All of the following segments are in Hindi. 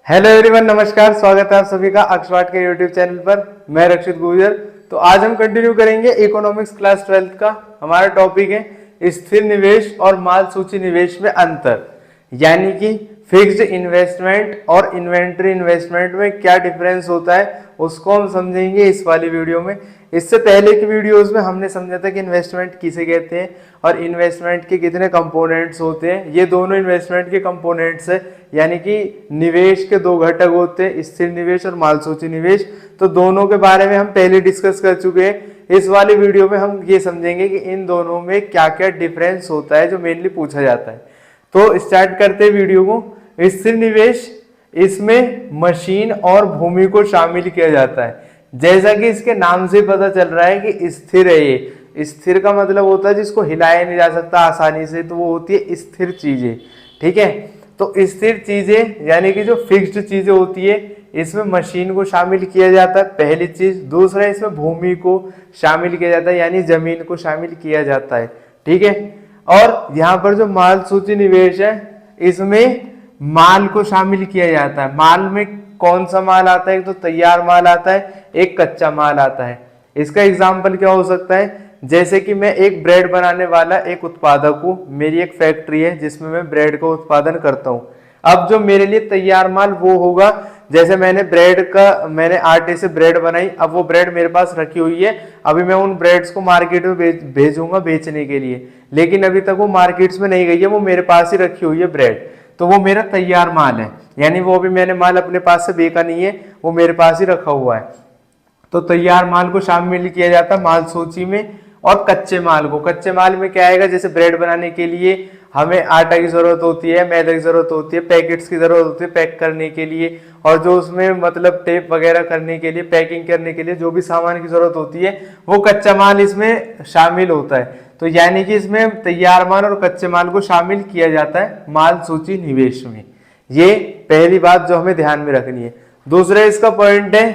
हेलो एवरीवन, नमस्कार। स्वागत है आप सभी का अक्षवाट के यूट्यूब चैनल पर। मैं रक्षित गुर्जर। तो आज हम कंटिन्यू करेंगे इकोनॉमिक्स क्लास 12th का। हमारा टॉपिक है स्थिर निवेश और माल सूची निवेश में अंतर, यानी कि फिक्स्ड इन्वेस्टमेंट और इन्वेंट्री इन्वेस्टमेंट में क्या डिफरेंस होता है उसको हम समझेंगे इस वाली वीडियो में। इससे पहले की वीडियोस में हमने समझा था कि इन्वेस्टमेंट किसे कहते हैं और इन्वेस्टमेंट के कितने कंपोनेंट्स होते हैं। ये दोनों इन्वेस्टमेंट के कंपोनेंट्स है, यानी कि निवेश के दो घटक होते हैं, स्थिर निवेश और माल सूची निवेश। तो दोनों के बारे में हम पहले डिस्कस कर चुके हैं। इस वाली वीडियो में हम ये समझेंगे कि इन दोनों में क्या क्या डिफरेंस होता है जो मेनली पूछा जाता है। तो स्टार्ट करते हैं वीडियो को। स्थिर निवेश, इसमें मशीन और भूमि को शामिल किया जाता है। जैसा कि इसके नाम से पता चल रहा है कि स्थिर है। ये स्थिर का मतलब होता है जिसको हिलाया नहीं जा सकता आसानी से, तो वो होती है स्थिर चीजें। ठीक है, तो स्थिर चीजें यानी कि जो फिक्स्ड चीजें होती है, इसमें मशीन को शामिल किया जाता है, पहली चीज। दूसरा, इसमें भूमि को शामिल किया जाता है, यानी जमीन को शामिल किया जाता है। ठीक है, और यहाँ पर जो माल सूची निवेश है, इसमें माल को शामिल किया जाता है। माल में कौन सा माल आता है? एक तो तैयार माल आता है, एक कच्चा माल आता है। इसका एग्जाम्पल क्या हो सकता है? जैसे कि मैं एक ब्रेड बनाने वाला एक उत्पादक हूँ, मेरी एक फैक्ट्री है जिसमें मैं ब्रेड का उत्पादन करता हूँ। अब जो मेरे लिए तैयार माल वो होगा, जैसे मैंने आटे से ब्रेड बनाई, अब वो ब्रेड मेरे पास रखी हुई है। अभी मैं उन ब्रेड्स को मार्केट में भेजूंगा बेचने के लिए, लेकिन अभी तक वो मार्केट्स में नहीं गई है, वो मेरे पास ही रखी हुई है ब्रेड। तो वो मेरा तैयार माल है, यानी वो अभी मैंने माल अपने पास से बेचा नहीं है, वो मेरे पास ही रखा हुआ है। तो तैयार माल को शामिल किया जाता है माल सूची में। और कच्चे माल को, कच्चे माल में क्या आएगा? जैसे ब्रेड बनाने के लिए हमें आटा की जरूरत होती है, मैदे की जरूरत होती है, पैकेट्स की जरूरत होती है पैक करने के लिए, और जो उसमें मतलब टेप वगैरह करने के लिए, पैकिंग करने के लिए जो भी सामान की जरूरत होती है, वो कच्चा माल इसमें शामिल होता है। तो यानी कि इसमें तैयार माल और कच्चे माल को शामिल किया जाता है माल सूची निवेश में। ये पहली बात जो हमें ध्यान में रखनी है। दूसरा इसका पॉइंट है,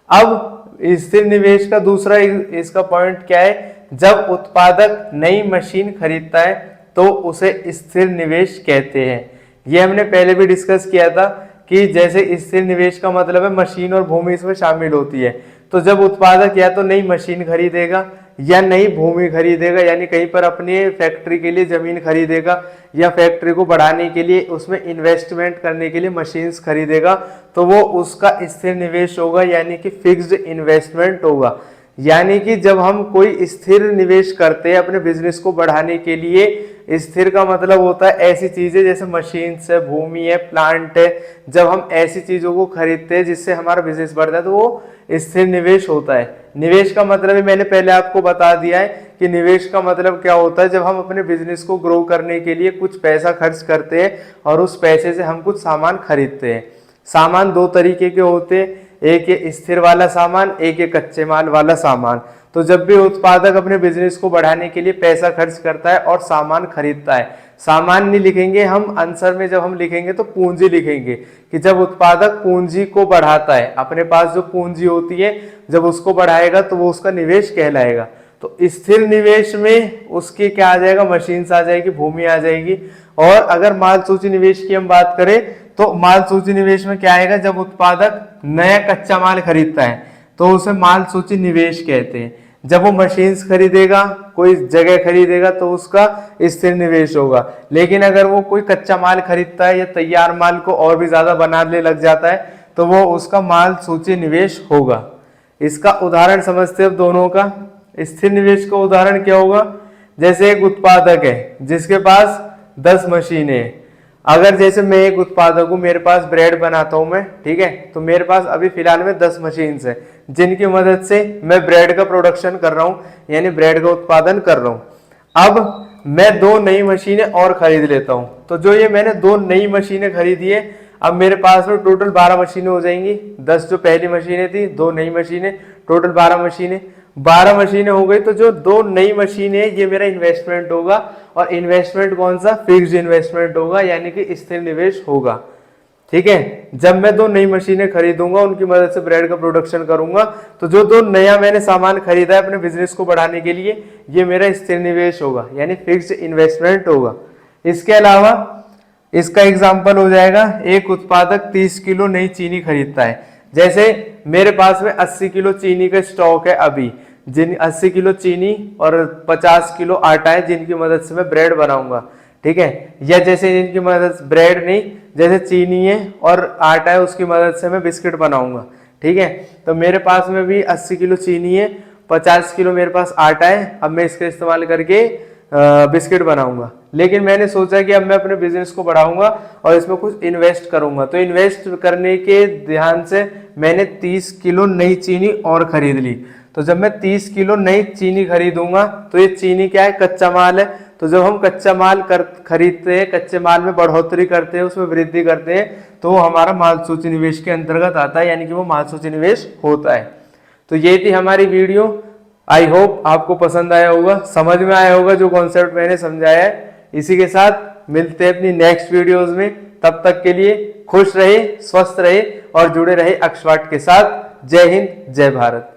अब स्थिर निवेश का दूसरा इसका पॉइंट क्या है? जब उत्पादक नई मशीन खरीदता है तो उसे स्थिर निवेश कहते हैं। ये हमने पहले भी डिस्कस किया था कि जैसे स्थिर निवेश का मतलब है मशीन और भूमि इसमें शामिल होती है। तो जब उत्पादक या तो नई मशीन खरीदेगा या नई भूमि खरीदेगा, यानी कहीं पर अपनी फैक्ट्री के लिए जमीन खरीदेगा या फैक्ट्री को बढ़ाने के लिए उसमें इन्वेस्टमेंट करने के लिए मशीन्स खरीदेगा, तो वो उसका स्थिर निवेश होगा, यानी कि फिक्स्ड इन्वेस्टमेंट होगा। यानी कि जब हम कोई स्थिर निवेश करते हैं अपने बिजनेस को बढ़ाने के लिए, स्थिर का मतलब होता है ऐसी चीजें जैसे मशीन है, भूमि है, प्लांट है। जब हम ऐसी चीजों को खरीदते हैं जिससे हमारा बिजनेस बढ़ता है तो वो स्थिर निवेश होता है। निवेश का मतलब मैंने पहले आपको बता दिया है कि निवेश का मतलब क्या होता है। जब हम अपने बिजनेस को ग्रो करने के लिए कुछ पैसा खर्च करते हैं और उस पैसे से हम कुछ सामान खरीदते हैं। सामान दो तरीके के होते हैं, एक ये स्थिर वाला सामान, एक ये कच्चे माल वाला सामान। तो जब भी उत्पादक अपने बिजनेस को बढ़ाने के लिए पैसा खर्च करता है और सामान खरीदता है, सामान नहीं लिखेंगे हम आंसर में, जब हम लिखेंगे तो पूंजी लिखेंगे कि जब उत्पादक पूंजी को बढ़ाता है, अपने पास जो पूंजी होती है जब उसको बढ़ाएगा तो वो उसका निवेश कहलाएगा। तो स्थिर निवेश में उसके क्या आ जाएगा? मशीन्स आ जाएगी, भूमि आ जाएगी। और अगर माल सूची निवेश की हम बात करें तो माल सूची निवेश में क्या आएगा? जब उत्पादक नया कच्चा माल खरीदता है तो उसे माल सूची निवेश कहते हैं। जब वो मशीन्स खरीदेगा, कोई जगह खरीदेगा, तो उसका स्थिर निवेश होगा। लेकिन अगर वो कोई कच्चा माल खरीदता है या तैयार माल को और भी ज्यादा बनाने लग जाता है तो वो उसका माल सूची निवेश होगा। इसका उदाहरण समझते हैं अब दोनों का। स्थिर निवेश का उदाहरण क्या होगा? जैसे एक उत्पादक है जिसके पास 10 मशीनें हैं। अगर जैसे मैं एक उत्पादक हूँ, मेरे पास ब्रेड बनाता हूँ मैं, ठीक है, तो मेरे पास अभी फिलहाल में 10 मशीन्स है जिनकी मदद से मैं ब्रेड का प्रोडक्शन कर रहा हूँ, यानी ब्रेड का उत्पादन कर रहा हूँ। अब मैं 2 नई मशीनें और खरीद लेता हूँ, तो जो ये मैंने 2 नई मशीनें खरीदी है, अब मेरे पास में टोटल 12 मशीनें हो जाएंगी। 10 जो पहली मशीनें थी, 2 नई मशीनें, टोटल 12 मशीनें। 12 मशीनें हो गई, तो जो 2 नई मशीनें ये मेरा इन्वेस्टमेंट होगा। और इन्वेस्टमेंट कौन सा? फिक्स्ड इन्वेस्टमेंट होगा, यानी कि स्थिर निवेश होगा। ठीक है, जब मैं 2 नई मशीनें खरीदूंगा, उनकी मदद से ब्रेड का प्रोडक्शन करूंगा, तो जो 2 नया मैंने सामान खरीदा है अपने बिजनेस को बढ़ाने के लिए, ये मेरा स्थिर निवेश होगा, यानी फिक्स्ड इन्वेस्टमेंट होगा। इसके अलावा इसका एग्जाम्पल हो जाएगा, एक उत्पादक 30 किलो नई चीनी खरीदता है। जैसे मेरे पास में 80 किलो चीनी का स्टॉक है अभी, जिन 80 किलो चीनी और 50 किलो आटा है जिनकी मदद से मैं ब्रेड बनाऊंगा, ठीक है। या जैसे जिनकी मदद, ब्रेड नहीं, जैसे चीनी है और आटा है उसकी मदद से मैं बिस्किट बनाऊंगा, ठीक है। तो मेरे पास में भी 80 किलो चीनी है, 50 किलो मेरे पास आटा है, अब मैं इसका इस्तेमाल करके बिस्किट बनाऊंगा। लेकिन मैंने सोचा कि अब मैं अपने बिजनेस को बढ़ाऊंगा और इसमें कुछ इन्वेस्ट करूंगा, तो इन्वेस्ट करने के ध्यान से मैंने 30 किलो नई चीनी और खरीद ली। तो जब मैं 30 किलो नई चीनी खरीदूंगा तो ये चीनी क्या है, कच्चा माल है। तो जब हम कच्चा माल खरीदते हैं, कच्चे माल में बढ़ोतरी करते हैं, उसमें वृद्धि करते हैं, तो वो हमारा माल सूची निवेश के अंतर्गत आता है, यानी कि वो माल सूची निवेश होता है। तो ये थी हमारी वीडियो। आई होप आपको पसंद आया होगा, समझ में आया होगा जो कॉन्सेप्ट मैंने समझाया है। इसी के साथ मिलते हैं अपनी नेक्स्ट वीडियोस में। तब तक के लिए खुश रहे, स्वस्थ रहे और जुड़े रहे अक्षवाट के साथ। जय हिंद, जय भारत।